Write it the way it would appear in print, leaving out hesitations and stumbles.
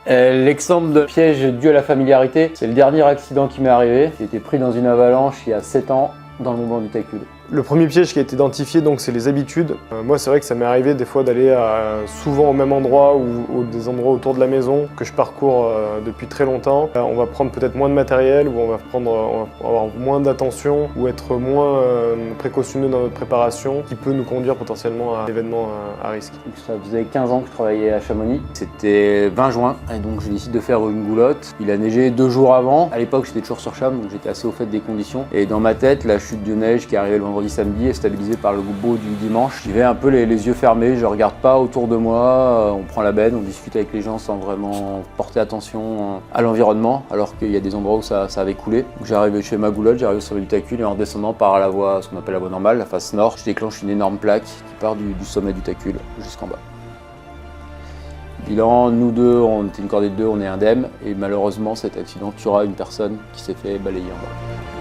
L'exemple de piège dû à la familiarité, c'est le dernier accident qui m'est arrivé. J'ai été pris dans une avalanche il y a 7 ans dans le Mont Blanc du Tacul. Le premier piège qui a été identifié, donc, c'est les habitudes. Moi, c'est vrai que ça m'est arrivé des fois d'aller souvent au même endroit ou des endroits autour de la maison que je parcours depuis très longtemps. On va prendre peut-être moins de matériel, ou on va avoir moins d'attention, ou être moins précautionneux dans notre préparation, qui peut nous conduire potentiellement à un événement à risque. Ça faisait 15 ans que je travaillais à Chamonix. C'était 20 juin, et donc j'ai décidé de faire une goulotte. Il a neigé 2 jours avant. À l'époque, j'étais toujours sur Cham, donc j'étais assez au fait des conditions. Et dans ma tête, la chute de neige qui arrivait le vendredi samedi est stabilisée par le beau du dimanche. J'y vais un peu les yeux fermés, je regarde pas autour de moi, on prend la benne, on discute avec les gens sans vraiment porter attention à l'environnement, alors qu'il y a des endroits où ça avait coulé. Donc j'arrive chez ma goulotte, j'arrive sur le Tacul et en redescendant par la voie, ce qu'on appelle la voie normale, la face nord, je déclenche une énorme plaque qui part du sommet du Tacul jusqu'en bas. Bilan, nous deux, on était une cordée de 2, on est indemnes et malheureusement cet accident tuera une personne qui s'est fait balayer en bas.